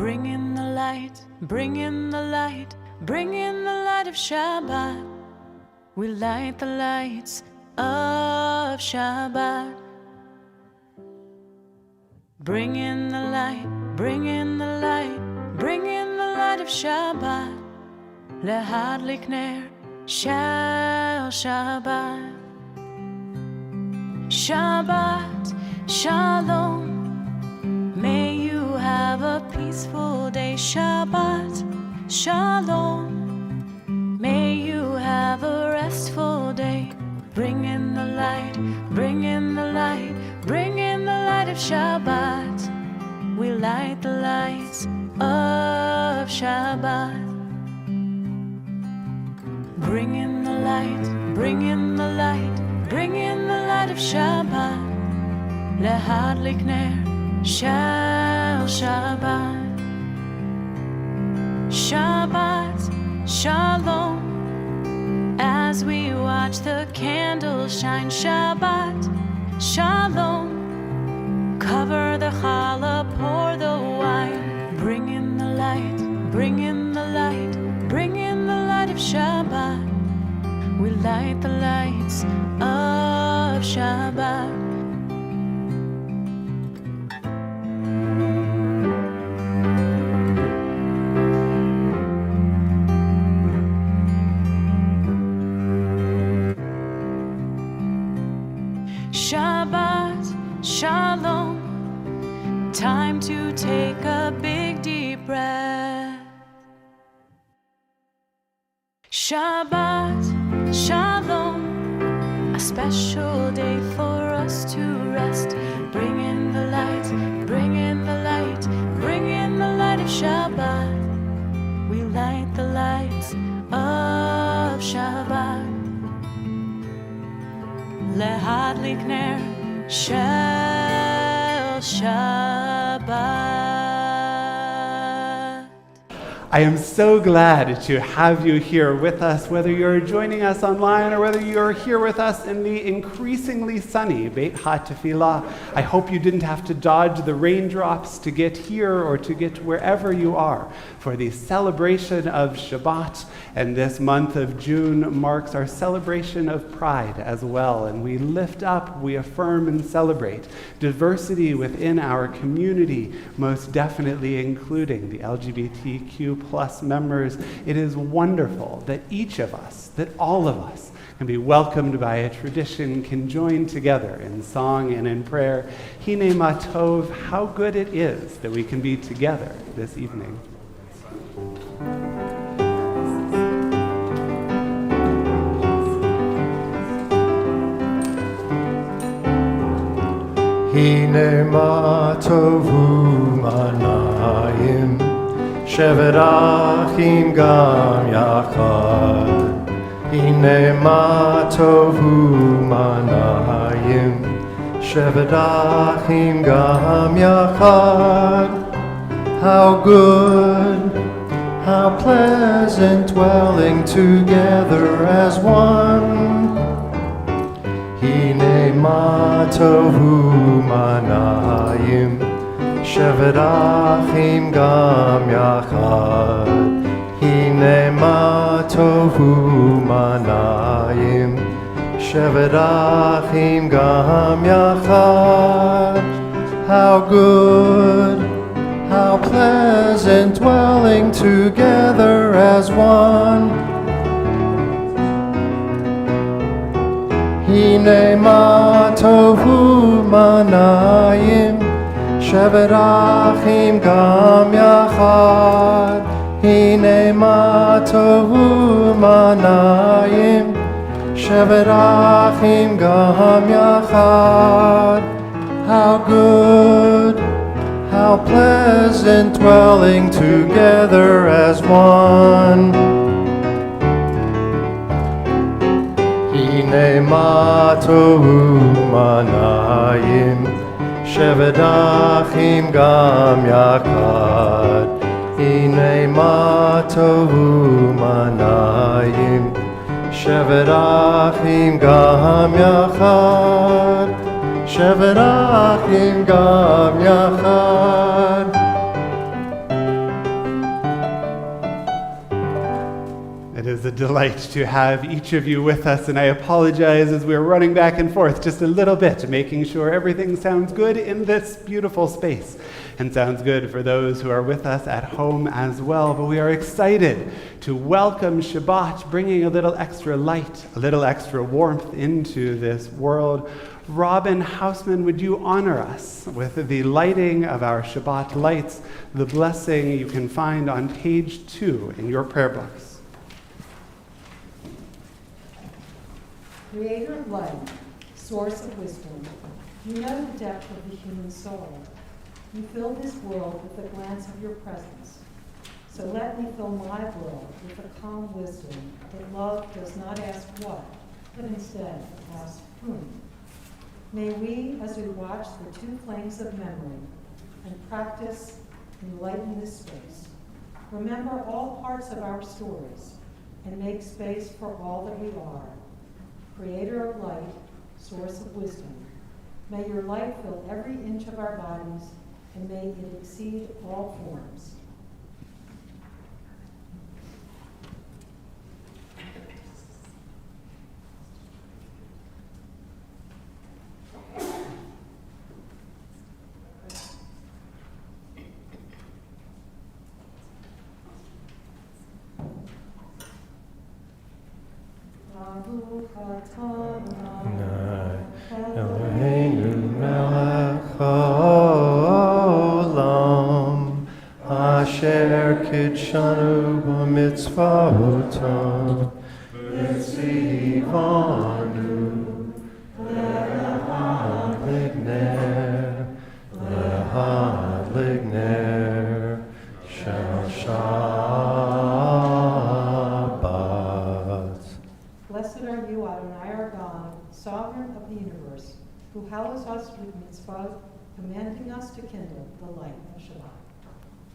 Bring in the light, bring in the light, bring in the light of Shabbat. We light the lights of Shabbat. Bring in the light, bring in the light, bring in the light of Shabbat. Lehadlik ner shel Shabbat. Shabbat Shalom. May you have a peaceful day. Shabbat Shalom. May you have a restful day. Bring in the light, bring in the light, bring in the light of Shabbat. We light the lights of Shabbat. Bring in the light, bring in the light, bring in the light of Shabbat. Lehadlik ner shel Shabbat. Shabbat Shalom. As we watch the candles shine. Shabbat Shalom. Cover the challah, pour the wine. Bring in the light, bring in the light, bring in the light of Shabbat. We light the lights of Shabbat. Shabbat Shalom. Time to take a big deep breath. Shabbat Shalom. A special day for us to rest. Bring in the light, bring in the light, bring in the light of Shabbat. We light the lights of Shabbat. Lehadlik ner shel Shabbat. I am so glad to have you here with us, whether you're joining us online or whether you're here with us in the increasingly sunny Beit HaTefillah. I hope you didn't have to dodge the raindrops to get here or to get wherever you are for the celebration of Shabbat. And this month of June marks our celebration of Pride as well. And we lift up, we affirm and celebrate diversity within our community, most definitely including the LGBTQ plus members. It is wonderful that each of us, that all of us, can be welcomed by a tradition, can join together in song and in prayer. Hine ma tov, how good it is that we can be together this evening. Hine ma tovu manayim, shevet achim gam yachad. Hine ma tovu manayim, shevet achim gam yachad. How good, how pleasant dwelling together as one. Hine ma tovu manayim, shevet achim gam yachad. Hine ma tovu manayim, shevet achim gam yachad. How good, how pleasant dwelling together as one. Hine ma tovu manayim, shevet achim gam yachad. Hine ma tovu manayim, shevet achim gam yachad. How good, how pleasant dwelling together as one. Hine ma tovu manayim, shevet achim gam yachad. Hine ma tovu manayim, shevet achim gam yachad. Shevet achim gam yachad. It is a delight to have each of you with us, and I apologize as we're running back and forth just a little bit, making sure everything sounds good in this beautiful space and sounds good for those who are with us at home as well. But we are excited to welcome Shabbat, bringing a little extra light, a little extra warmth into this world. Robin Hausman, would you honor us with the lighting of our Shabbat lights, the blessing you can find on page 2 in your prayer books. Creator of light, source of wisdom, you know the depth of the human soul. You fill this world with the glance of your presence. So let me fill my world with a calm wisdom that love does not ask what, but instead asks whom. May we, as we watch the two flames of memory and practice enlighten this space, remember all parts of our stories and make space for all that we are. Creator of light, source of wisdom, may your light fill every inch of our bodies and may it exceed all forms. Eloheinu melech haolam, asher kitshanu b'mitzvotav, v'tzivanu lehadligner shel Shabbat. Blessed are you, Adonai our God, sovereign of the universe, who hallows us with mitzvah, commanding us to kindle the light of Shabbat.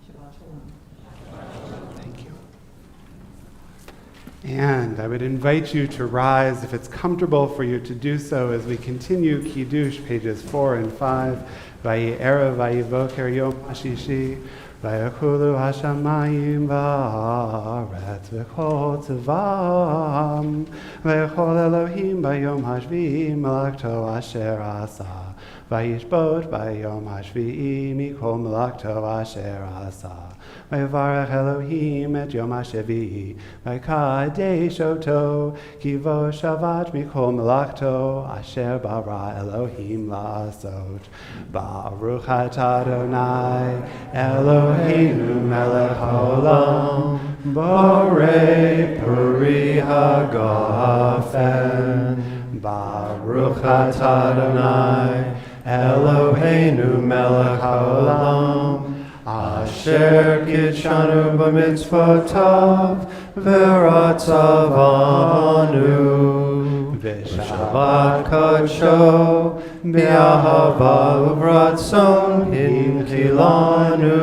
Shabbat Shalom. Thank you. And I would invite you to rise, if it's comfortable for you to do so, as we continue Kiddush, pages 4 and 5. Vaye'erev vayevoker yom hashishi, vayechulu hashamayim va'aretz v'chol tzavam, v'chol Elohim bayom hashvi'i melachto asher asa, vayishbot bayom hashvi'i mikol melachto asher asa. Vayevarech Elohim et yom hashevi'i, vaykadesh oto, ki vo shavat mikol melachto asher bara Elohim la'asot. Baruch atah Adonai Eloheinu melech haolam, borei peri hagafen. Baruch atah Adonai Eloheinu melech haolam, asher kitshanu b'mitzvotav v'ratzavanu, v'shabbat kadsho b'ahava uvratzon hinkilanu,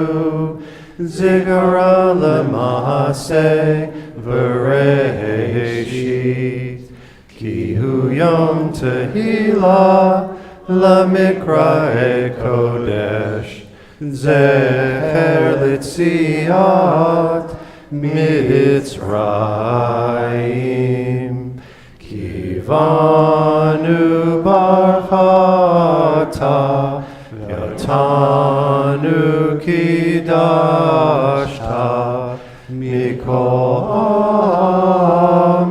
zigara lema'aseh v'reishit, ki hu yom tehillah lemikra kodesh, Zecher litziat Mitzrayim, Kivanu barchata, Yatanu kidashta, Mikol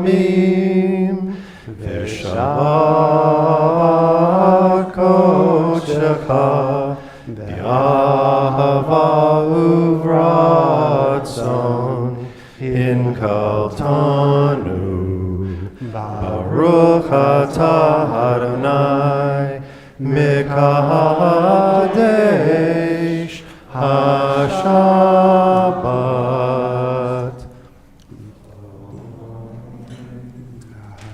amim, V'shabbat kodecha, Ahava uvratzon inkaltanu, Baruch atah Adonai mikadesh hashabbat.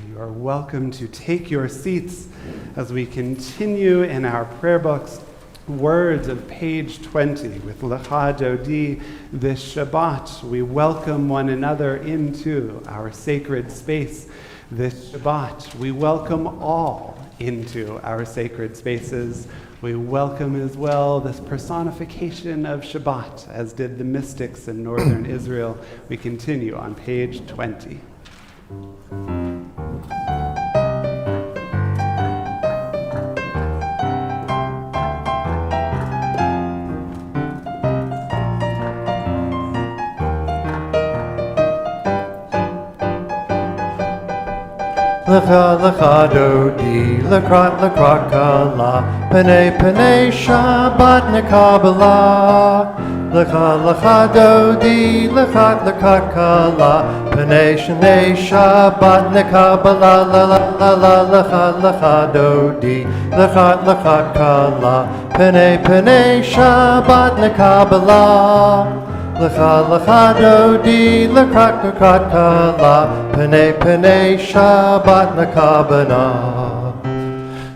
You are welcome to take your seats as we continue in our prayer books. Words of page 20 with Lecha Dodi. This Shabbat, we welcome one another into our sacred space. This Shabbat, we welcome all into our sacred spaces. We welcome as well this personification of Shabbat, as did the mystics in northern Israel. We continue on page 20. Lecha lecha dodi, lekrat lekrat kala, pene pene Shabbat nekabala. Lecha lecha dodi, lekrat lekrat kala, pene shene Shabbat nekabala. La la la la lecha lecha dodi, lekrat lekrat kala, pene pene Shabbat nekabala. Lecha lecha dodi, lekrat lekrat kala, pene pene Shabbat nekabana.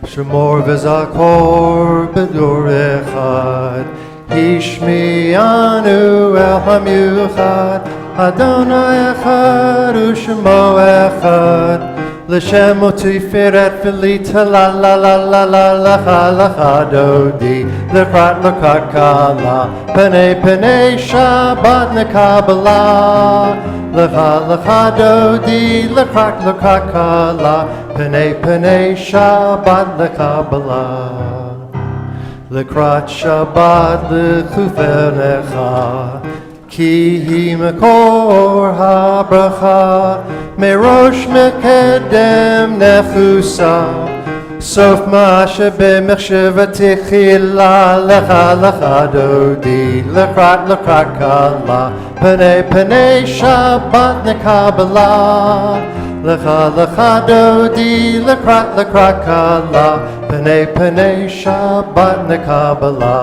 Shemor v'zakor b'dur echad, Hishmianu el hamiuchad, Adonai echad u'shemo echad, L'shem u'tiferet v'lita la la la la la lecha lecha dodi, lekrat lekrat kala, pene pene Shabbat nekabala. Lecha lecha dodi, lekrat lekrat kala, pene pene Shabbat nekabala. Lekrat Shabbat lechufernecha, ki hi mekor habracha, merosh mekedem nechusa, sof ma'aseh b'mechshavati chila. Lecha lecha dodi, lekrat lekrat kala, pene pene Shabbat nekabala. Lecha lecha dodi, lekrat lekrat kala, pene pene Shabbat nekabala.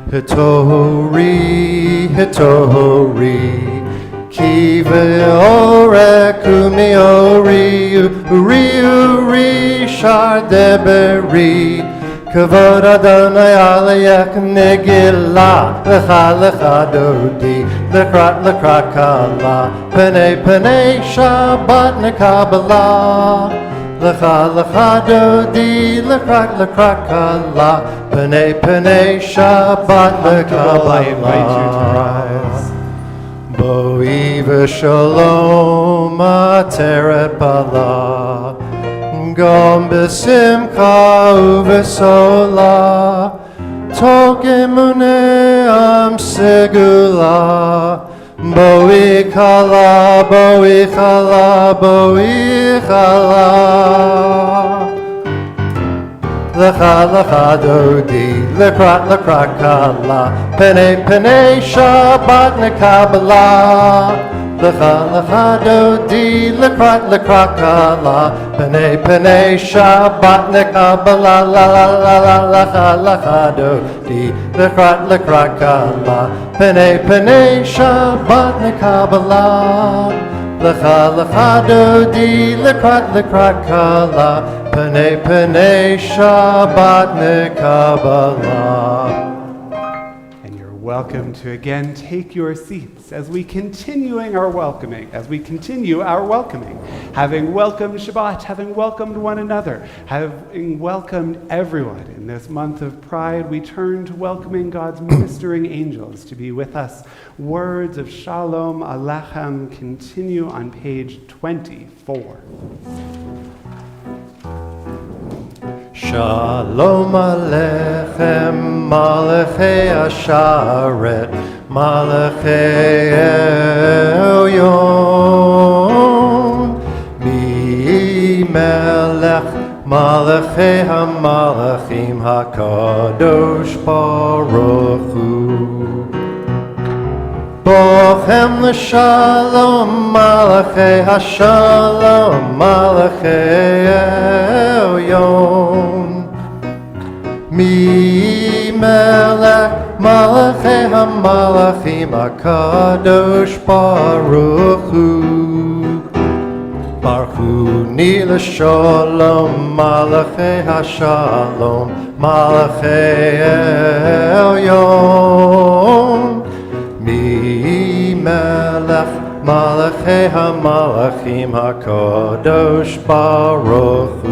Hitori, hitori, ki ve'orek u'miori, uri uri shar deberi, kavod Adonai alayek negila. Lecha lecha dodi, lekrat lekrat kala, pene pene Shabbat nekabala. Lecha lecha dodi, lekrat lekrat kala, pene pene Shabbat nekabala. I invite you to rise. Boi v'shalom ateret bala, gam b'simcha u'v'sola, tok emunei am segula. Boi chala, boi chala, boi chala. Lecha lecha dodi, lekrat lekrat kala, pene pene Shabbat nekabala. Lecha lecha dodi, lekrat lekrat kala, pene pene Shabbat nekabala. La la la la lecha lecha dodi, lekrat lekrat kala, pene pene Shabbat nekabala. Lecha lecha dodi, lekrat lekrat kala, pene pene Shabbat nekabala. And you're welcome to again take your seats as we continue our welcoming, having welcomed Shabbat, having welcomed one another, having welcomed everyone in this month of Pride. We turn to welcoming God's ministering angels to be with us. Words of Shalom Alechem continue on page 24. Shalom Alechem, Malachei Asharet, Malachei Elyon, Mi Melech, Malachei HaMalachim, HaKadosh Baruch Hu. Bochem l'shalom, Malachei HaShalom, Malachei Elyon. Mi melech, Malachei HaMalachim, HaKadosh Baruch Hu. Baruch Hu ni l'shalom, Malachei HaShalom, Malachei Elyon. Mi melech, Malachei HaMalachim, HaKadosh Baruch Hu.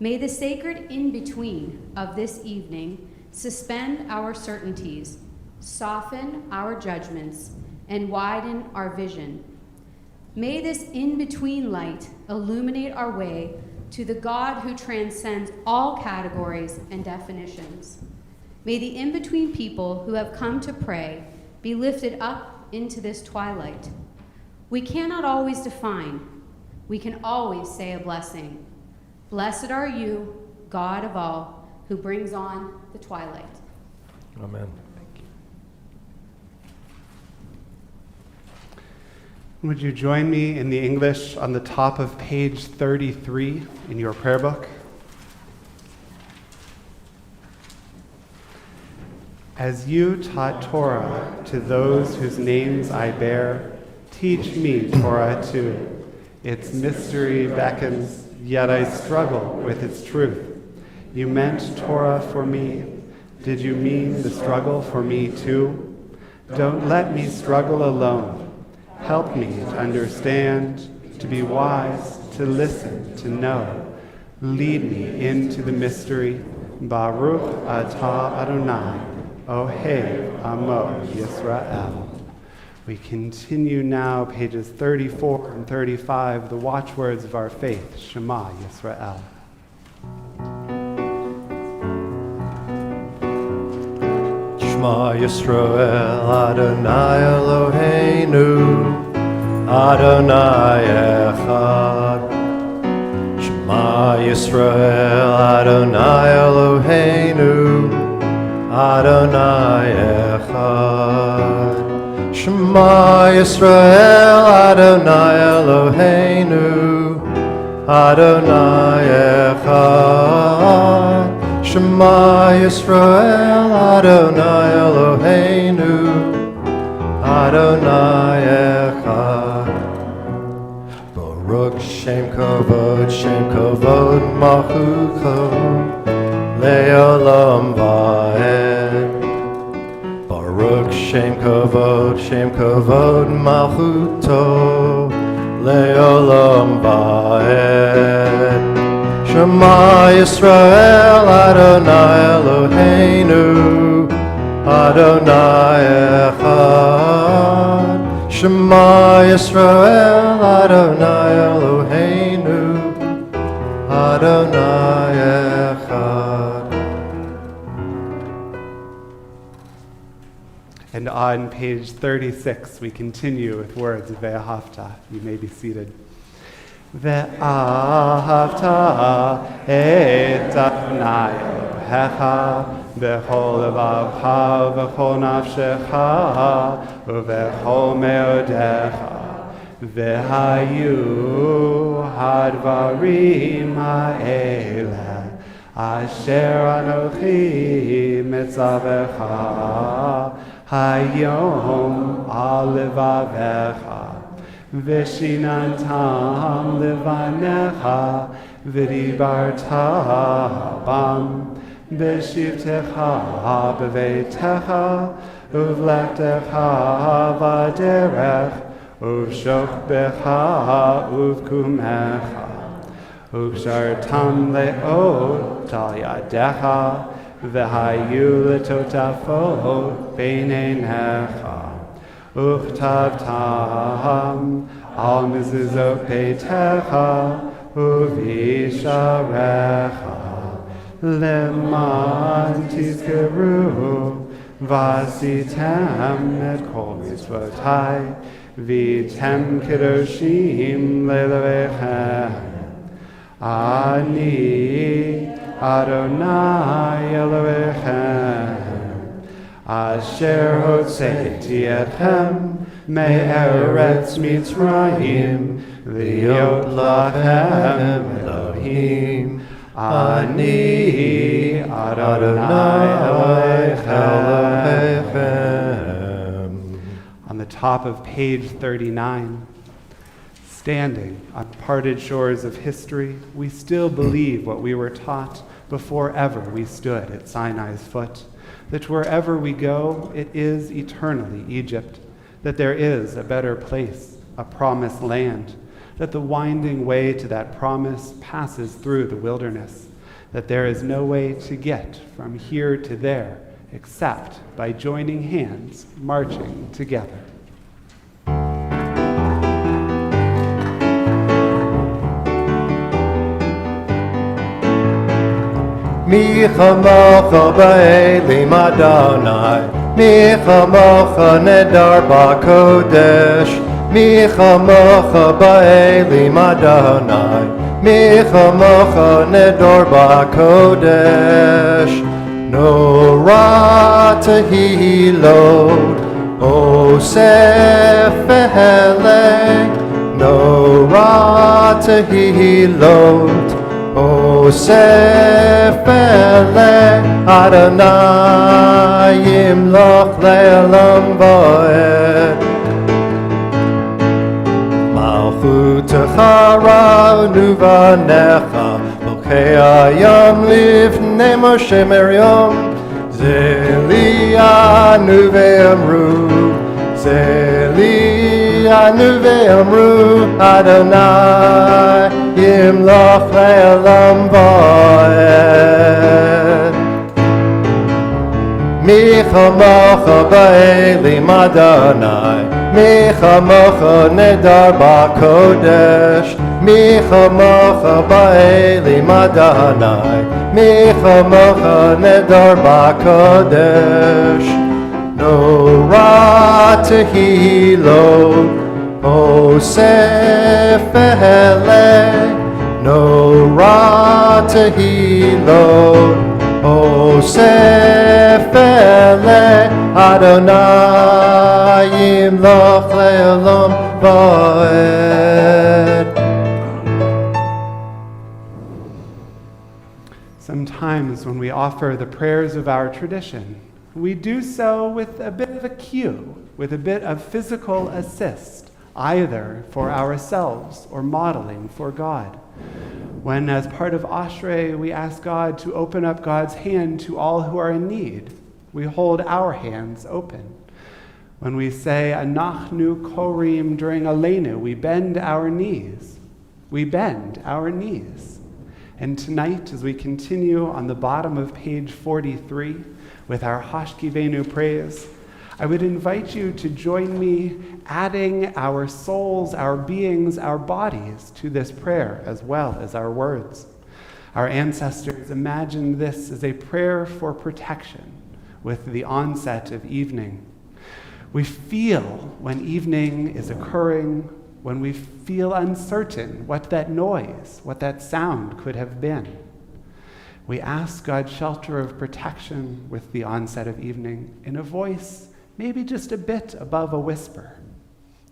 May the sacred in-between of this evening suspend our certainties, soften our judgments, and widen our vision. May this in-between light illuminate our way to the God who transcends all categories and definitions. May the in-between people who have come to pray be lifted up into this twilight. We cannot always define. We can always say a blessing. Blessed are you, God of all, who brings on the twilight. Amen. Would you join me in the English on the top of page 33 in your prayer book? As you taught Torah to those whose names I bear, teach me Torah too. Its mystery beckons, yet I struggle with its truth. You meant Torah for me. Did you mean the struggle for me too? Don't let me struggle alone. Help me to understand, to be wise, to listen, to know. Lead me into the mystery. Baruch atah Adonai, Ohev Amo Yisrael. We continue now, pages 34 and 35, the watchwords of our faith, Shema Yisrael. Shema Yisrael, Adonai Eloheinu, Adonai Echad. Shema Yisrael, Adonai Eloheinu, Adonai Echad. Shema Yisrael, Adonai Eloheinu, Adonai Echad. Shema Yisrael, Adonai Eloheinu, Adonai Echad. Baruch Shem Kavod Malchucho, Le'olam Va'ed. Baruch Shem Kavod Malchuto, Le'olam Va'ed. Shema Yisrael, Adonai Eloheinu, Adonai Echad. Shema Yisrael, Adonai Eloheinu, Adonai Echad. And on page 36, we continue with words of Ve'ahavta. You may be seated. Ve'ahavta et Adonai Elohecha b'chol levavcha v'chol nafshecha u'v'chol me'odecha v'hayu hadvarim ha'eleh asher anochi mitzavecha hayom al levavecha Vishinantam levanecha v'dibarta bam b'shivtecha b'veitecha uvlechtecha v'derech uvshokbecha uvkumecha ukshartam le'ot al yadecha v'hayu letotafot b'neinecha Uchtavtam al mezuzot beitecha uvisharecha leman tizkeru vasitem et kol mitzvotai vitem kedoshim le'levechem ani Adonai Elohechem Asher hotzeiti etchem me'eretz Mitzrayim liot lachem Elohim ani Adonai Elohechem. On the top of page 39, standing on parted shores of history, we still believe what we were taught before ever we stood at Sinai's foot. That wherever we go, it is eternally Egypt, that there is a better place, a promised land, that the winding way to that promise passes through the wilderness, that there is no way to get from here to there except by joining hands, marching together. Mi chamocha ba'elim Adonai, mi chamocha nedar ba'kodesh, mi chamocha ba'elim Adonai, mi chamocha nedar ba'kodesh. No ra tehilot, osef ve'heleh, no ra tehilot, osef ve'heleh, Adonai yimloch le'olam va'ed. Malchutecha ra'anu v'necha, Melchei hayam lifnei Moshe Miriam, Zeli anu ve'amru, Zeli anu ve'amru, Adonai yimloch le'olam va'ed. Mi chamocha ba'elim Adonai, mi chamocha nedar ba'kodesh, mi chamocha ba'elim Adonai, mi chamocha nedar ba'kodesh. No ra tehilot, osef ve'heleh, no ra tehilot, osef ve'heleh, Adonai yimloch le'olam va'ed. Sometimes when we offer the prayers of our tradition, we do so with a bit of a cue, with a bit of physical assist, either for ourselves or modeling for God. When, as part of Ashrei, we ask God to open up God's hand to all who are in need, we hold our hands open. When we say Anachnu Korim during Aleinu, we bend our knees. We bend our knees. And tonight, as we continue on the bottom of page 43 with our Hashkivenu praise, I would invite you to join me adding our souls, our beings, our bodies to this prayer as well as our words. Our ancestors imagined this as a prayer for protection with the onset of evening. We feel when evening is occurring, when we feel uncertain what that noise, what that sound could have been. We ask God's shelter of protection with the onset of evening in a voice maybe just a bit above a whisper.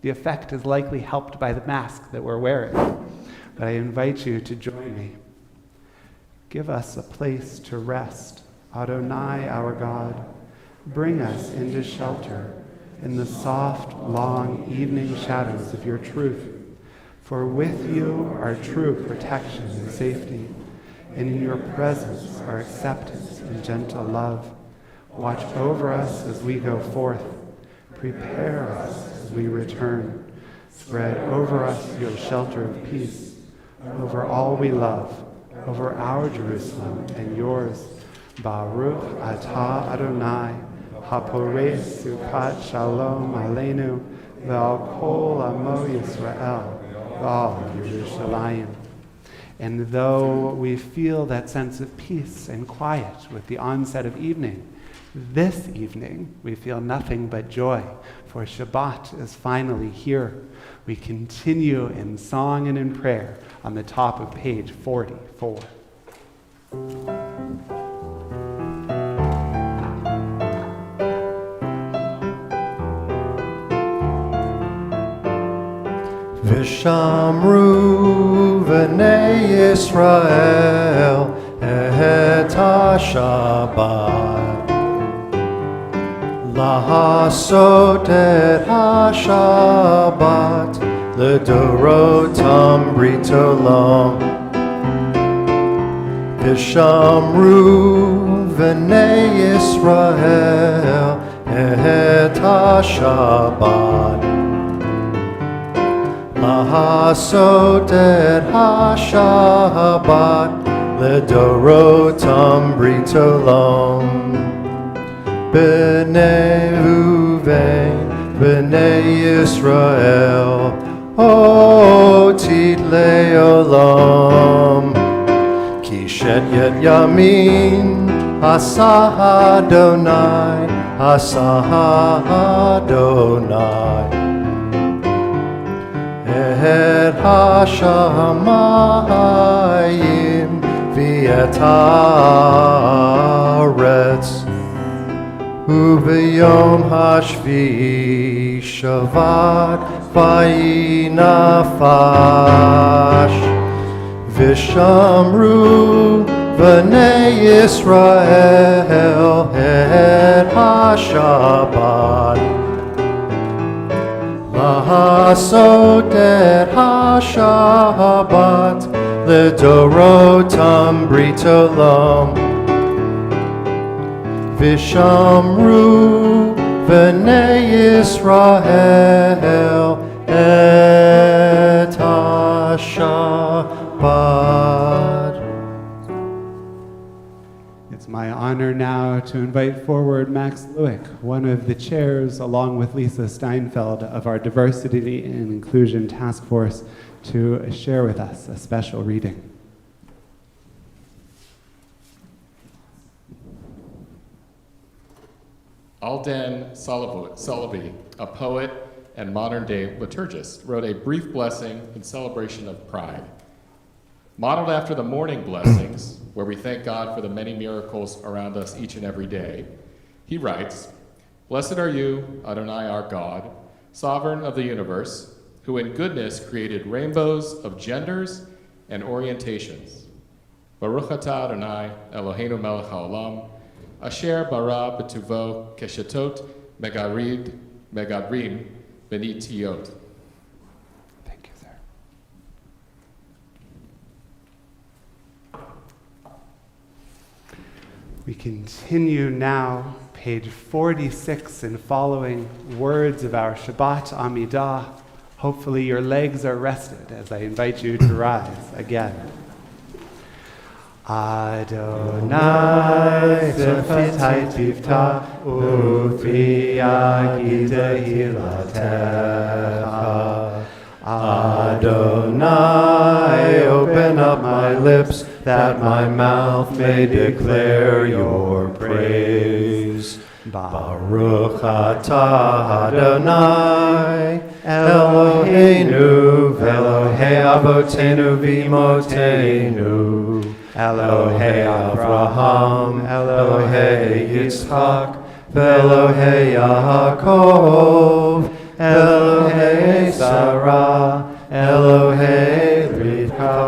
The effect is likely helped by the mask that we're wearing, but I invite you to join me. Give us a place to rest, Adonai our God. Bring us into shelter in the soft, long evening shadows of your truth. For with you are true protection and safety, and in your presence are acceptance and gentle love. Watch over us as we go forth. Prepare us as we return. Spread over us your shelter of peace, over all we love, over our Jerusalem and yours. Baruch atah Adonai, haporei sukat shalom aleinu, ve'al kol amo Yisrael, ve'al Yerushalayim. And though we feel that sense of peace and quiet with the onset of evening, this evening we feel nothing but joy, for Shabbat is finally here. We continue in song and in prayer on the top of page 44. Vishamru v'nei Yisrael et ha-Shabbat Lahasot et ha-Shabbat L'dorotam brit olam Vishamru v'nei Yisrael et ha-Shabbat לעשות את השבת לדורותם ברית עולם. בני ראובן, בני ישראל, אותית לעולם. כי שתית ימין עשה אדוני, עשה אדוני. את השמיים ואת הארץ, וביום השביעי שבת ויהי נפש. ושמרו בני ישראל את השבת, לעשות את השבת לדורותם ברית עולם. ושמרו בני ישראל את השבת. It's my honor now to invite forward Max Lewick, one of the chairs, along with Lisa Steinfeld, of our Diversity and Inclusion Task Force, to share with us a special reading. Alden Sullivan, a poet and modern-day liturgist, wrote a brief blessing in celebration of Pride. Modeled after the morning blessings, where we thank God for the many miracles around us each and every day, he writes, "Blessed are you, Adonai our God, sovereign of the universe, who in goodness created rainbows of genders and orientations. Baruch atah Adonai, Eloheinu melech haolam, asher bara b'tuvo keshetot megadrim benitiot." Thank you, sir. We continue now, page 46 and following, words of our Shabbat Amidah. Hopefully your legs are rested as I invite you to rise again. Adonai tefetai tiftach ufi yagida hilatecha. Adonai, open up my lips that my mouth may declare your praise. Baruch atah Adonai, Eloheinu v'Elohei avotenu v'imotenu, Elohei Avraham, Elohei Yitzchak, v'Elohei Yaakov, Elohei Sarah, Elohei Rivka,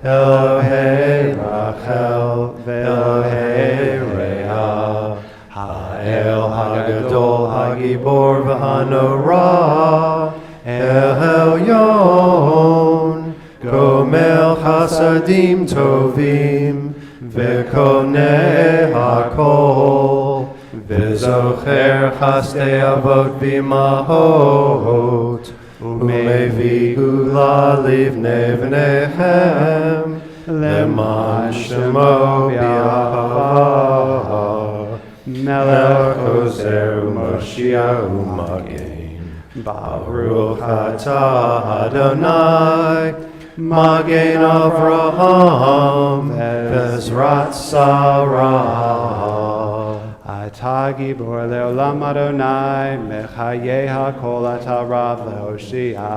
Elohei Rachel, v'Elohei Reah, Ha'el Hagadol Hagibor v'Hanorah, El Elyon, Gomel Chasadim Tovim, V'Koneh HaKol, V'Zocher Chasdei Avot V'Imahot, U'Mevi Gula Livnei V'nechem, Leman Shemo B'Yahava, Melech Ozer U'Moshiach U'Magen. Baruch atah Adonai, Magen Avraham, Bezrat Sarah. Atah Gibor Leolam Adonai, Mechayeh HaKol atah Rav Lehoshia,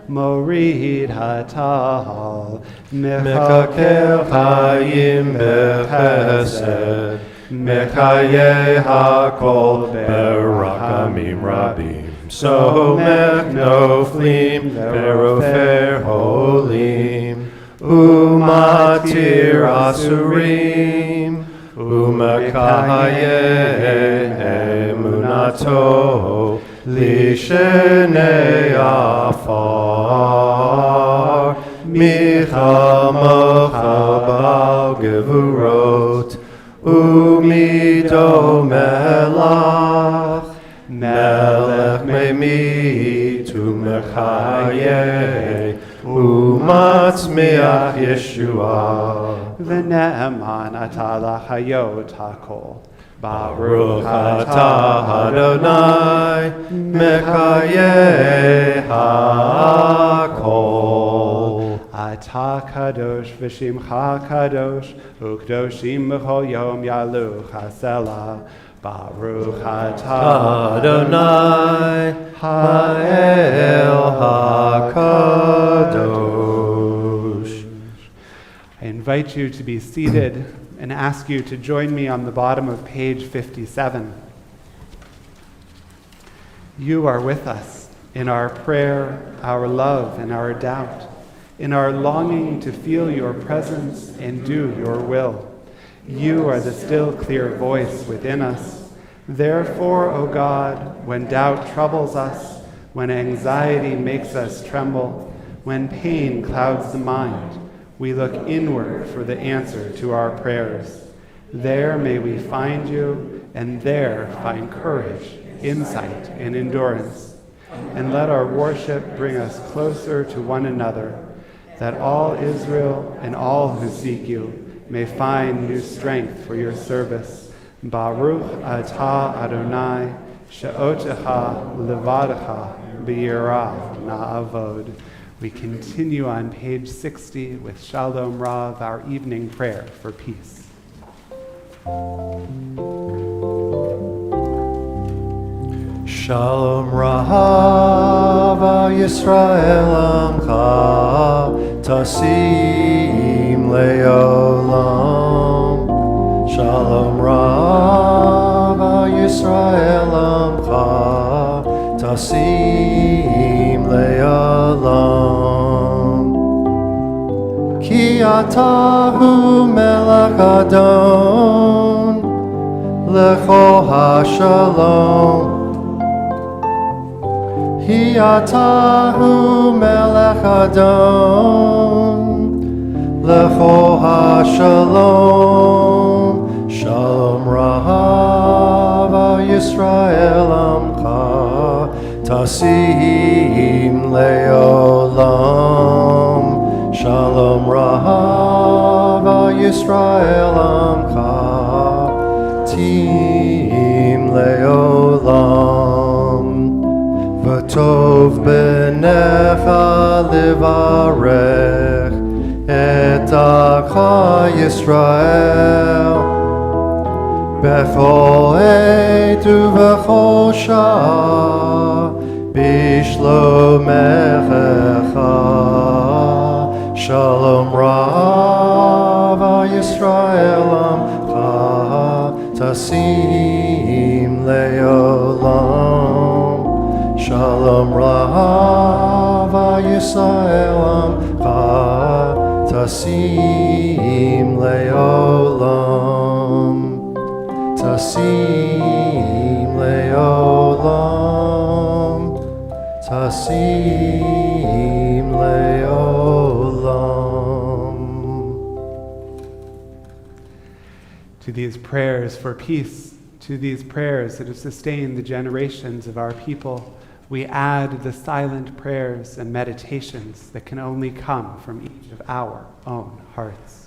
Morid Hatal, Mechakel Chayim Bechesed, Mechayeh HaKol Berachamim Rabim. So Noflim Berofer Holim, Umatir Asurim, Umekayeh Emunato, Lishenei Afar, Michamocha Bal Gevurot, Umido Melach, Melech Meimit Umechaye Umatzmiach Yeshua V'ne'eman ata l'chayot hakol. Baruch atah Adonai Mekaye hakol. Ata kadosh v'shimcha kadosh u'kdoshim b'chol yom yalu chasela. Baruch atah Adonai Ha'el HaKadosh. I invite you to be seated and ask you to join me on the bottom of page 57. You are with us in our prayer, our love, and our doubt, in our longing to feel your presence and do your will. You are the still clear voice within us. Therefore, O God, when doubt troubles us, when anxiety makes us tremble, when pain clouds the mind, we look inward for the answer to our prayers. There may we find you, and there find courage, insight, and endurance. And let our worship bring us closer to one another, that all Israel and all who seek you may find new strength for your service. Baruch atah Adonai, she'otecha levadecha b'yirah na'avod. We continue on page 60 with Shalom Rav, our evening prayer for peace. Shalom Rav Yisrael Amcha Tasim Leolam. Shalom Rav Yisrael Amcha Tasim Leolam. Ki atahu melech Adon lecho hashalom. Hi atahu melech Adon lecho hashalom. Shalom Rav Yisrael Amcha Tasim Leolam. Shalom Rav Yisrael Amcha Tim Leolam. V'tov b'necha livarech et Akha Yisrael b'chol עת ובכל שעה בשלומך. Shalom Rav Yisrael Amcha Tasim Leolam. Shalom Rav Yisrael Amcha Tasim Leolam. Tasim Leolam. Tasim Leolam. To these prayers for peace, to these prayers that have sustained the generations of our people, we add the silent prayers and meditations that can only come from each of our own hearts.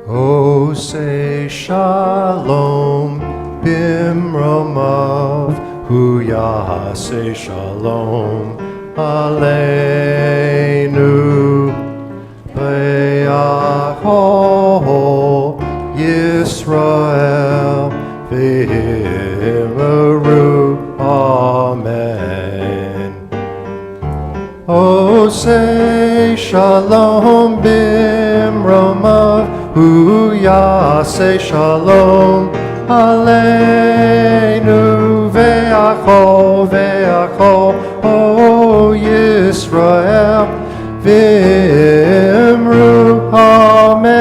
Oh, say shalom bimromav, hu yaseh shalom aleinu, be'aho Yisrael v'himeru, amen. Oh, say shalom bimromav, hu yaseh shalom aleinu ve'achol o Yisrael v'imru amen.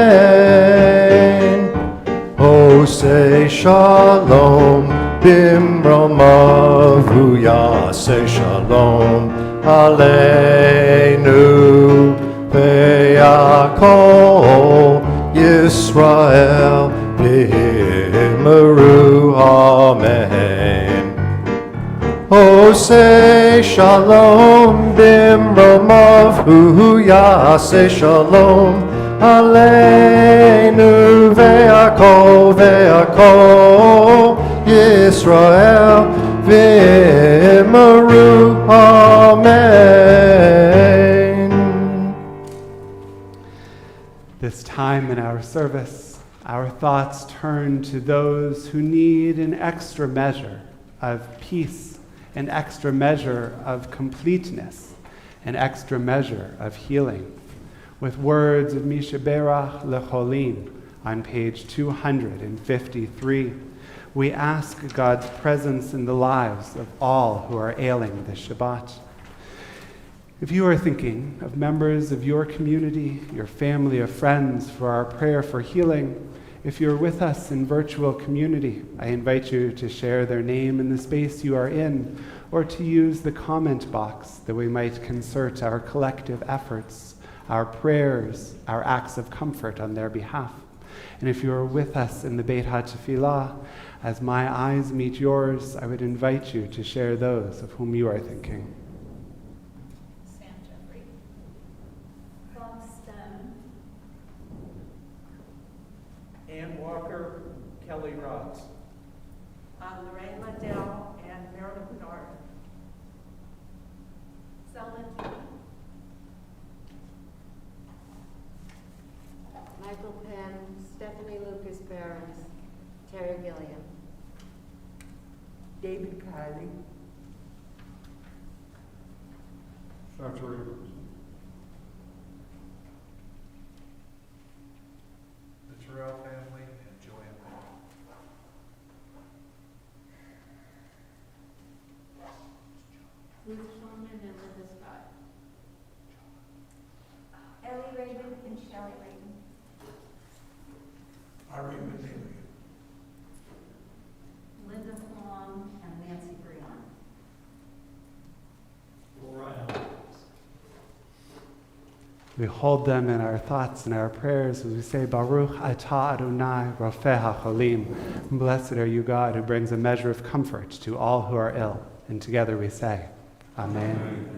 Oseh shalom bimromav hu yaseh shalom aleinu ve'achol Yisrael v'imru amen. Oseh shalom bimromav hu yaseh shalom aleinu ve'achol Yisrael v'imru amen. This time in our service, our thoughts turn to those who need an extra measure of peace, an extra measure of completeness, an extra measure of healing. With words of Mishaberach Lecholim on page 253, we ask God's presence in the lives of all who are ailing this Shabbat. If you are thinking of members of your community, your family of friends for our prayer for healing, if you're with us in virtual community, I invite you to share their name in the space you are in, or to use the comment box that we might concert our collective efforts, our prayers, our acts of comfort on their behalf. And if you are with us in the Beit HaTefillah, as my eyes meet yours, I would invite you to share those of whom you are thinking. Ann Walker, Kelly Rods. Lorraine Liddell and Marilyn Bernard. Selma Dean. Michael Penn, Stephanie Lucas Barris, Terry Gilliam. David Kiley. Dr. Rivers. The Terrell family and Joanne Ball. Ruth Shulman and Linda Scott. Ellie Raven and Shelley Raven. Irene Madelia. Linda Long and Nancy Breon. Laura Allen. We hold them in our thoughts and our prayers as we say, Baruch atah Adonai Rafeh HaCholim. Blessed are you, God, who brings a measure of comfort to all who are ill. And together we say, Amen.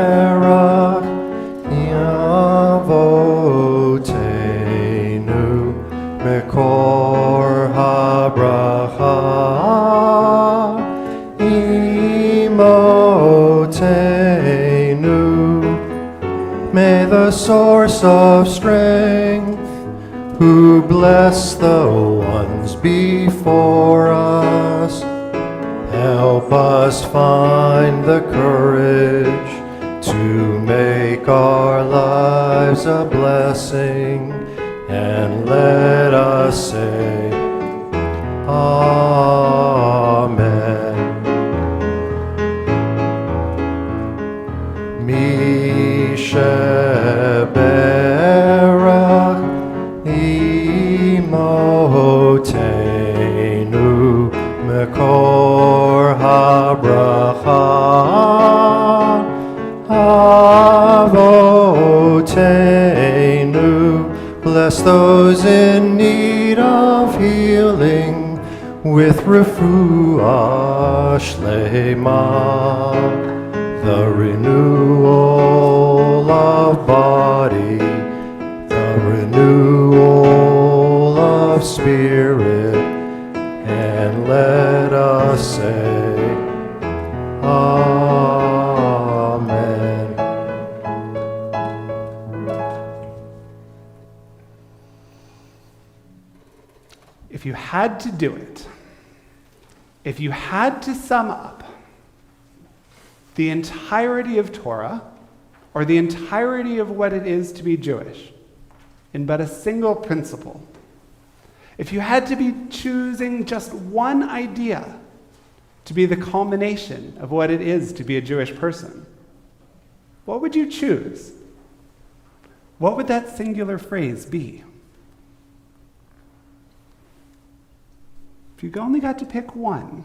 Mishaberach Yavoteinu Mekor HaBracha Imotenu. May the source of strength, who bless the ones before us, help us find the courage to make our lives a blessing, and let us say, Amen. Mishaberach Imotenu Mekor HaBracha Avotenu. Bless those in need of healing with refuah shlema, the renewal of body, the renewal of spirit, and let us say, Amen. If you had to do it, if you had to sum up the entirety of Torah or the entirety of what it is to be Jewish in but a single principle, if you had to be choosing just one idea to be the culmination of what it is to be a Jewish person, what would you choose? What would that singular phrase be? If you only got to pick one,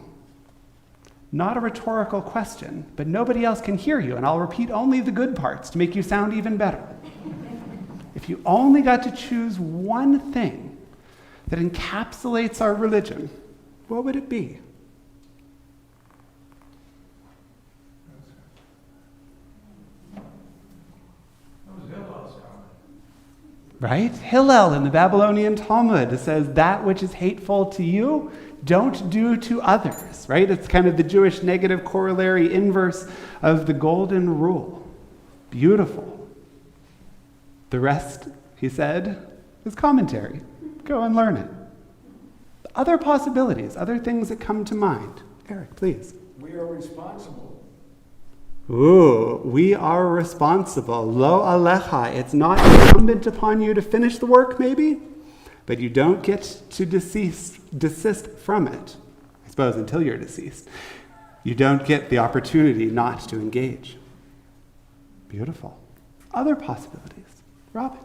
not a rhetorical question, but nobody else can hear you, and I'll repeat only the good parts to make you sound even better. If you only got to choose one thing that encapsulates our religion, what would it be? Right? Hillel in the Babylonian Talmud says, that which is hateful to you, don't do to others, right? It's kind of the Jewish negative corollary inverse of the golden rule. Beautiful. The rest, he said, is commentary. Go and learn it. Other possibilities, other things that come to mind. Eric, please. We are responsible. Ooh, we are responsible. Lo alecha. It's not incumbent upon you to finish the work, maybe, but you don't get to desist from it. I suppose until you're deceased. You don't get the opportunity not to engage. Beautiful. Other possibilities. Robin.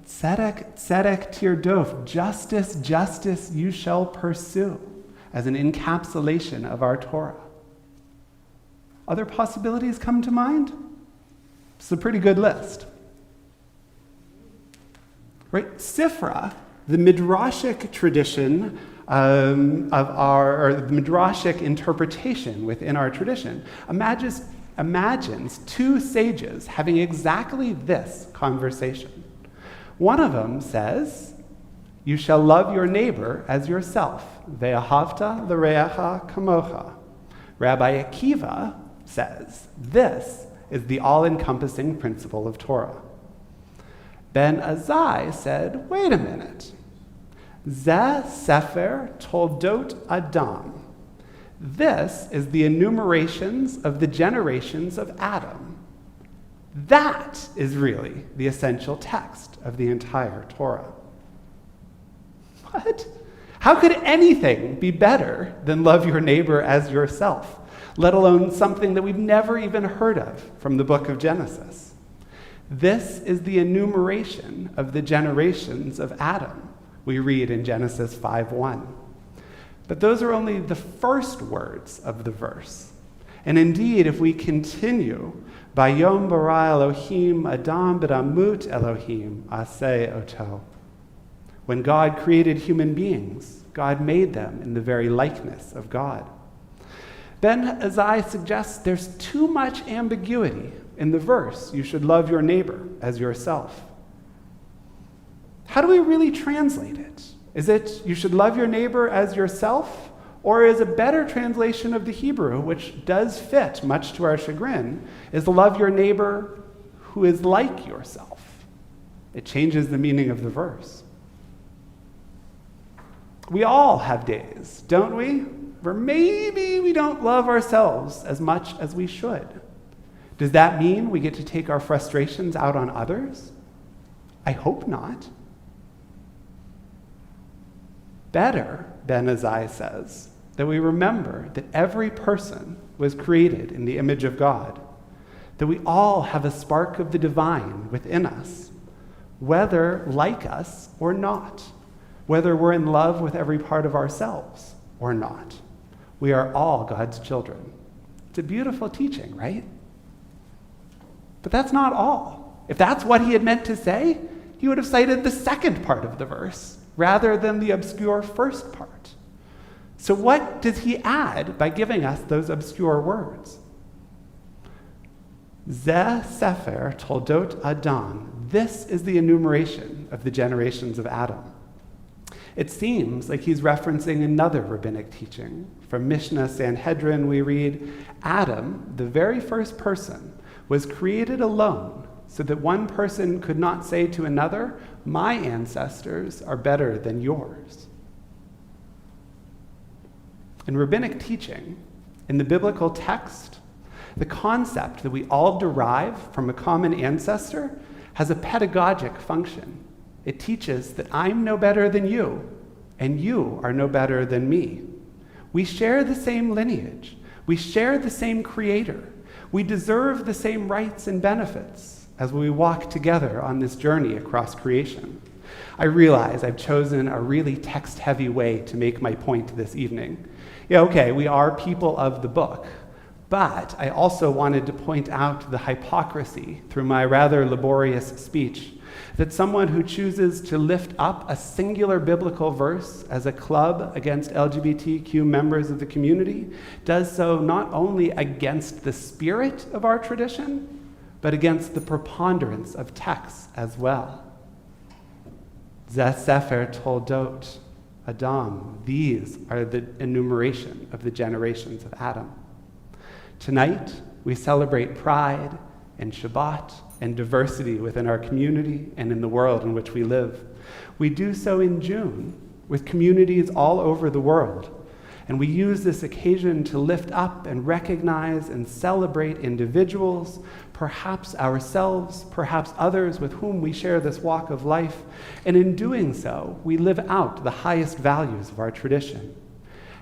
Tzedek tirdof. Justice, justice you shall pursue, as an encapsulation of our Torah. Other possibilities come to mind? It's a pretty good list. Right? Sifra, the midrashic tradition or the midrashic interpretation within our tradition, imagines two sages having exactly this conversation. One of them says, you shall love your neighbor as yourself. Ve'ahavta l'reacha kamocha. Rabbi Akiva says, this is the all-encompassing principle of Torah. Ben Azai said, wait a minute. Zeh Sefer Toldot Adam. This is the enumerations of the generations of Adam. That is really the essential text of the entire Torah. What? How could anything be better than love your neighbor as yourself, let alone something that we've never even heard of from the book of Genesis? This is the enumeration of the generations of Adam, we read in Genesis 5:1. But those are only the first words of the verse. And indeed, if we continue, Bayom bara Elohim Adam b'ramut Elohim aseh oto. When God created human beings, God made them in the very likeness of God. Ben Azai suggests there's too much ambiguity in the verse, you should love your neighbor as yourself. How do we really translate it? Is it, you should love your neighbor as yourself? Or is a better translation of the Hebrew, which does fit, much to our chagrin, is love your neighbor who is like yourself? It changes the meaning of the verse. We all have days, don't we? Where maybe we don't love ourselves as much as we should. Does that mean we get to take our frustrations out on others? I hope not. Better, Ben Azai says, that we remember that every person was created in the image of God, that we all have a spark of the divine within us, whether like us or not, whether we're in love with every part of ourselves or not. We are all God's children. It's a beautiful teaching, right? But that's not all. If that's what he had meant to say, he would have cited the second part of the verse rather than the obscure first part. So what does he add by giving us those obscure words? Zeh Sefer Toldot Adam. This is the enumeration of the generations of Adam. It seems like he's referencing another rabbinic teaching. From Mishnah Sanhedrin we read, Adam, the very first person, was created alone so that one person could not say to another, my ancestors are better than yours. In rabbinic teaching, In the biblical text, the concept that we all derive from a common ancestor has a pedagogic function. It teaches that I'm no better than you, and you are no better than me. We share the same lineage. We share the same creator. We deserve the same rights and benefits as we walk together on this journey across creation. I realize I've chosen a really text-heavy way to make my point this evening. Yeah, okay, we are people of the book, but I also wanted to point out the hypocrisy through my rather laborious speech that someone who chooses to lift up a singular biblical verse as a club against LGBTQ members of the community does so not only against the spirit of our tradition, but against the preponderance of texts as well. Zeh Sefer Toldot Adam. These are the enumeration of the generations of Adam. Tonight, we celebrate pride and Shabbat and diversity within our community and in the world in which we live. We do so in June with communities all over the world. And we use this occasion to lift up and recognize and celebrate individuals, perhaps ourselves, perhaps others with whom we share this walk of life. And in doing so, we live out the highest values of our tradition.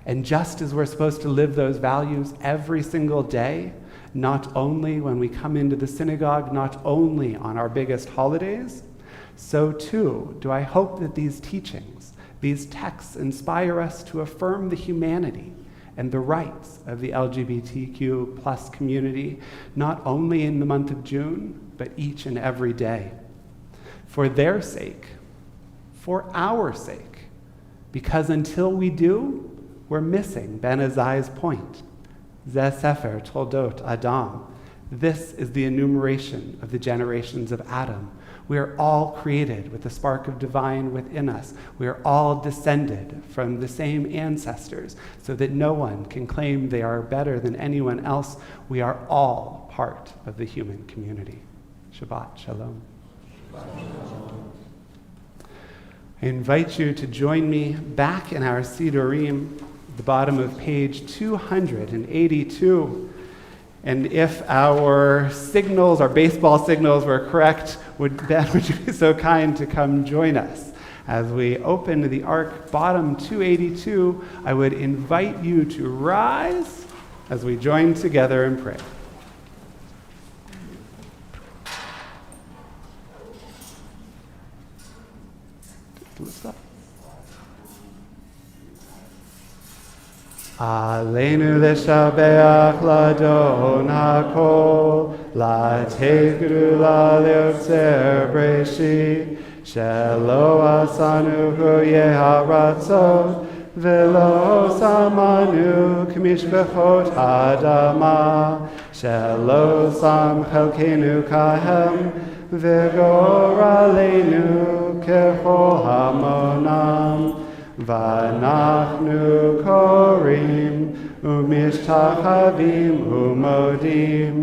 And just as we're supposed to live those values every single day, not only when we come into the synagogue, not only on our biggest holidays, so too do I hope that these teachings, these texts inspire us to affirm the humanity and the rights of the LGBTQ plus community, not only in the month of June, but each and every day. For their sake, for our sake, because until we do, we're missing Ben Azai's point. Zeh Sefer Toldot Adam. This is the enumeration of the generations of Adam. We are all created with the spark of divine within us. We are all descended from the same ancestors, so that no one can claim they are better than anyone else. We are all part of the human community. Shabbat Shalom. I invite you to join me back in our Sidurim, the bottom of page 282. And if our signals, our baseball signals were correct, Ben, would you be so kind to come join us? As we open the ark, bottom 282, I would invite you to rise as we join together in prayer. Lift up. Aleinu leshabeach ladon hakol, lategru laleotzer breshit, shelo asanu hu yeharatzot, velo samanu k'mishbechot adama, shelo sam chelkenu kahem, v'gor aleinu kechol hamonam. V'anachnu korim umishtachavim umodim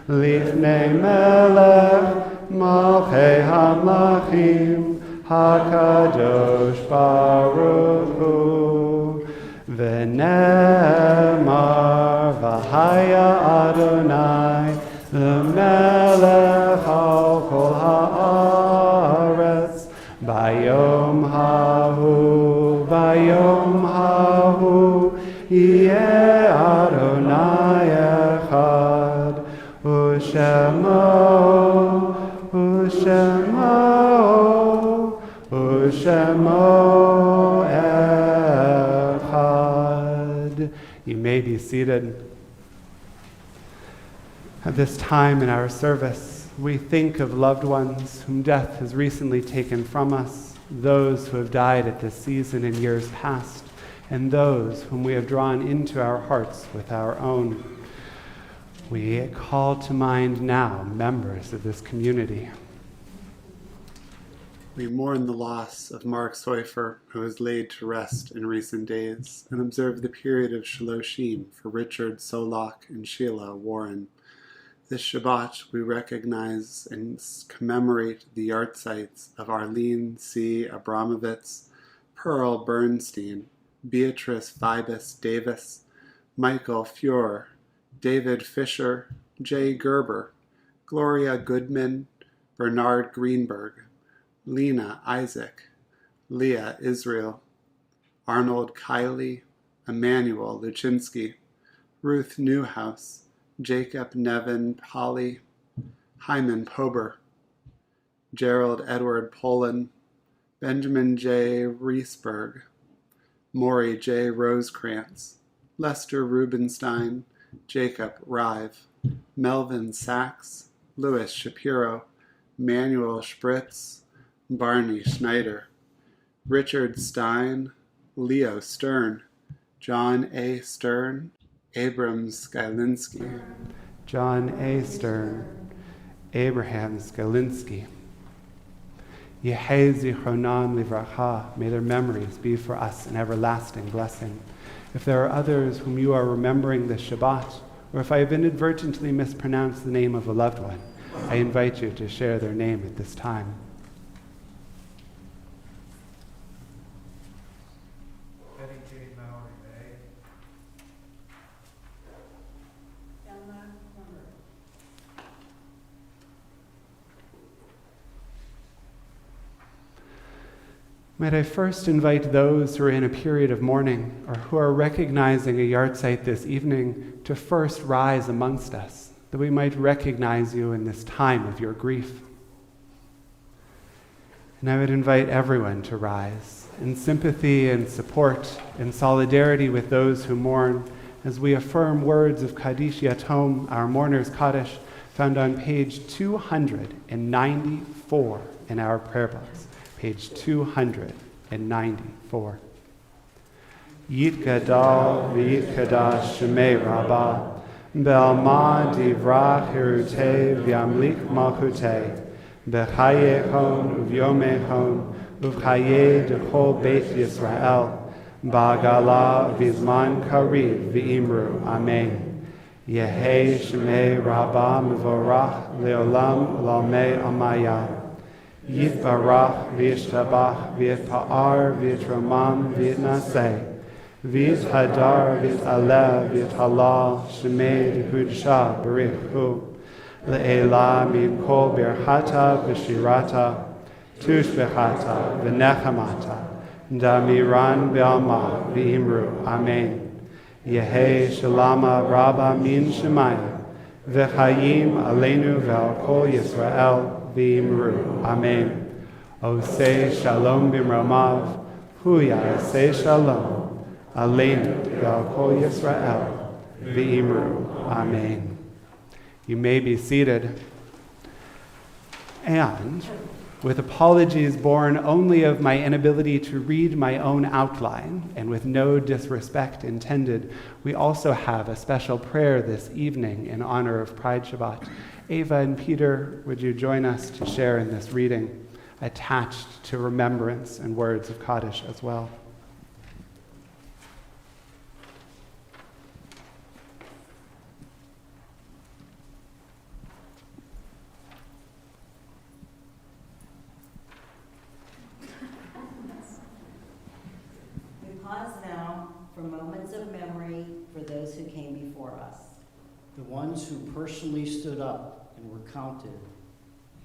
lifnei melech malchei hamlachim hakadosh baruch hu v'nemar v'haya Adonai l'melech al kol haaretz bayom hahu Bayom hahu yeh Adonai echad u'shemo echad. You may be seated. At this time in our service, we think of loved ones whom death has recently taken from us, those who have died at this season in years past, and those whom we have drawn into our hearts with our own. We call to mind now members of this community. We mourn the loss of Mark Seufer, who was laid to rest in recent days, and observe the period of Shaloshim for Richard Solak and Sheila Warren. This Shabbat, we recognize and commemorate the yahrzeits of Arlene C. Abramovitz, Pearl Bernstein, Beatrice Vibus Davis, Michael Fuhr, David Fisher, Jay Gerber, Gloria Goodman, Bernard Greenberg, Lena Isaac, Leah Israel, Arnold Kiley, Emmanuel Luchinsky, Ruth Newhouse, Jacob Nevin Polly, Hyman Pober, Gerald Edward Poland, Benjamin J. Reesberg, Maury J. Rosekrantz, Lester Rubenstein, Jacob Rive, Melvin Sachs, Louis Shapiro, Manuel Spritz, Barney Schneider, Richard Stein, Leo Stern, John A. Stern, Abram Skylinski, John A. Stern, Abraham Skylinski. Yehei zichronam livracha, may their memories be for us an everlasting blessing. If there are others whom you are remembering this Shabbat, or if I have inadvertently mispronounced the name of a loved one, I invite you to share their name at this time. Betty Kate Mallory May. Emma Plummer. Might I first invite those who are in a period of mourning or who are recognizing a yahrzeit this evening to first rise amongst us, that we might recognize you in this time of your grief. And I would invite everyone to rise in sympathy and support, in solidarity with those who mourn, as we affirm words of Kaddish Yatom, our mourner's Kaddish, found on page 294 in our prayer books. Page 294. Yit gadal v'yit kadash shemei rabbah, be'alma divrach hirutei v'yamlik malchutei, b'chayechon uvyomechon, uv'chayei dechol beit Yisrael, ba'gala v'zman kariv v'imru, amen. Yehei shemei rabbah mevorach leolam lalmei amaya. Yitbarach v'yishtabach v'yitpa'ar v'yitramam v'yitnaseh v'yithadar v'yitalev v'yithalal shemei d'hudsha b'richu le'ela min kol birchata v'shirata tushbechata v'nechamata damiran b'alma v'imru amen. Yehei shalama rabba min shemayim v'chayim aleinu v'al kol Yisrael v'imru. Amen. Oseh shalom b'mromav, hu ya'aseh shalom, aleinu v'al kol Yisrael v'imru. Amen. You may be seated. And with apologies born only of my inability to read my own outline, and with no disrespect intended, we also have a special prayer this evening in honor of Pride Shabbat. Ava and Peter, would you join us to share in this reading, attached to remembrance and words of Kaddish as well? We pause now for moments of memory for those who came before us. The ones who personally stood up and were counted,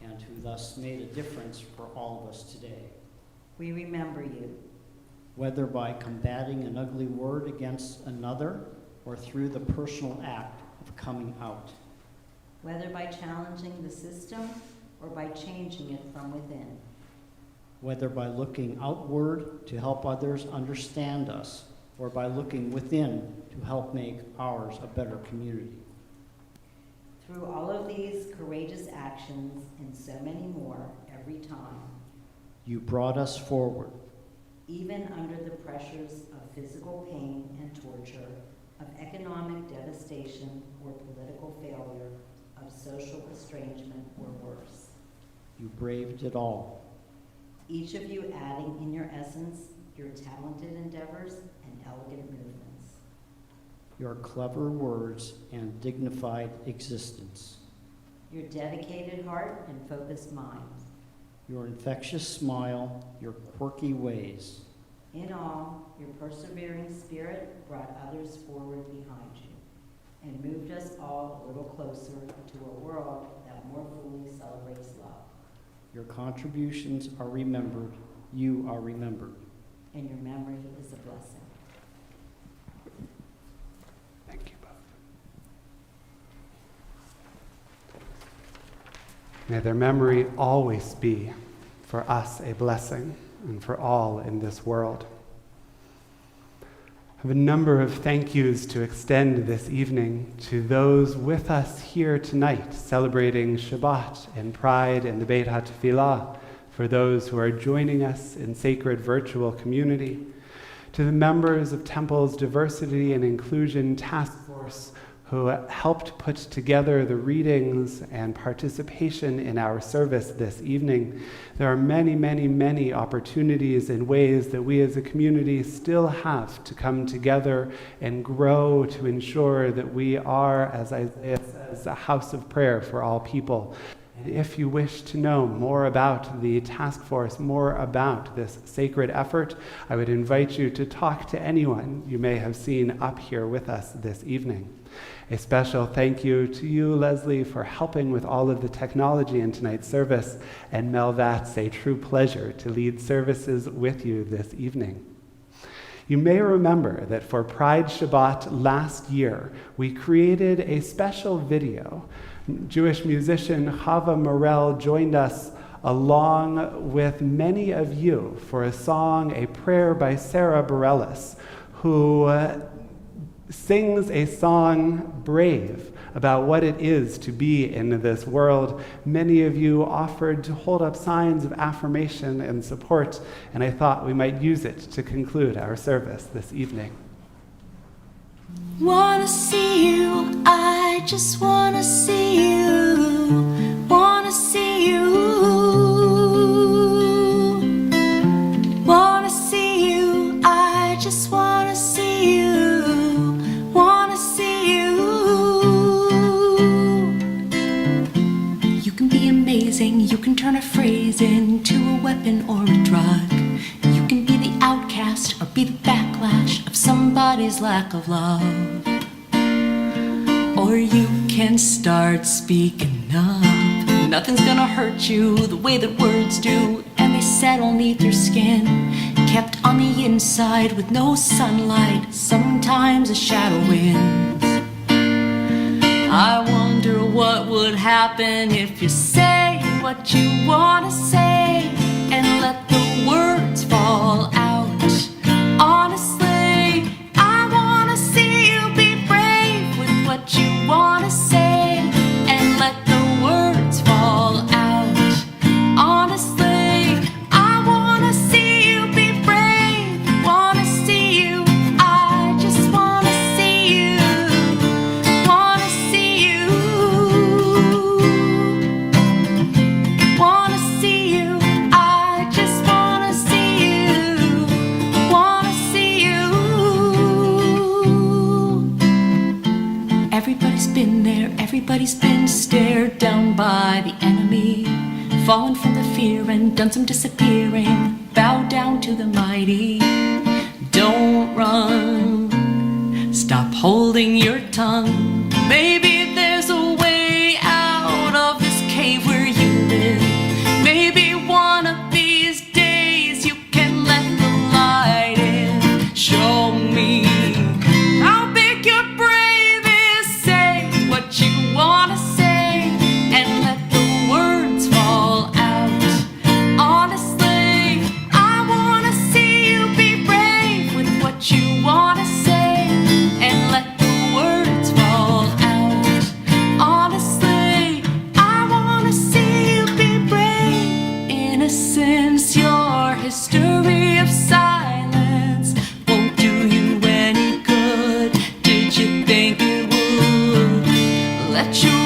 and who thus made a difference for all of us today. We remember you. Whether by combating an ugly word against another, or through the personal act of coming out. Whether by challenging the system, or by changing it from within. Whether by looking outward to help others understand us, or by looking within to help make ours a better community. Through all of these courageous actions and so many more every time, you brought us forward. Even under the pressures of physical pain and torture, of economic devastation or political failure, of social estrangement or worse. You braved it all. Each of you adding in your essence your talented endeavors and elegant movements. Your clever words and dignified existence. Your dedicated heart and focused mind. Your infectious smile, your quirky ways. In all, your persevering spirit brought others forward behind you and moved us all a little closer to a world that more fully celebrates love. Your contributions are remembered. You are remembered. And your memory is a blessing. Thank you both. May their memory always be, for us, a blessing, and for all in this world. I have a number of thank yous to extend this evening to those with us here tonight celebrating Shabbat and Pride and the Beit HaTefilah, for those who are joining us in sacred virtual community, to the members of Temple's Diversity and Inclusion Task Force who helped put together the readings and participation in our service this evening. There are many, many, many opportunities and ways that we as a community still have to come together and grow to ensure that we are, as Isaiah says, a house of prayer for all people. And if you wish to know more about the task force, more about this sacred effort, I would invite you to talk to anyone you may have seen up here with us this evening. A special thank you to you, Leslie, for helping with all of the technology in tonight's service, and Mel Vatz, a true pleasure to lead services with you this evening. You may remember that for Pride Shabbat last year, we created a special video. Jewish musician Chava Morel joined us along with many of you for a song, a prayer by Sarah Bareilles, who sings a song, Brave, about what it is to be in this world. Many of you offered to hold up signs of affirmation and support, and I thought we might use it to conclude our service this evening. Wanna see you, I just wanna see you, wanna see you, wanna see you, I just wanna see you, wanna see you. You can be amazing, you can turn a phrase into a weapon or a drug. You can be the outcast or be the backlash of somebody's lack of love. Or you can start speaking up. Nothing's gonna hurt you the way that words do, and they settle neath your skin, kept on the inside with no sunlight, sometimes a shadow wins. I wonder what would happen if you say what you wanna say and let the words fall out. Honestly, I wanna see you be brave with what you wanna say and let the words fall out. Honestly, I wanna see you be brave, wanna see you, I just wanna see you, wanna see you, wanna see you, I just wanna see you, wanna see you. Everybody's been there, everybody's been stared down by the enemy, fallen from the fear and done some disappearing, bow down to the mighty. Don't run, stop holding your tongue. Maybe there's a way out of this cave where you live. Maybe one of these days you can let the light in. Show me how big your brave is. Say what you wanna say and let the words fall out. Honestly, I wanna see you be brave with what you wanna say and let the words fall out. Honestly, I wanna see you be brave. Innocence, your history of silence won't do you any good. Did you think it would? Let your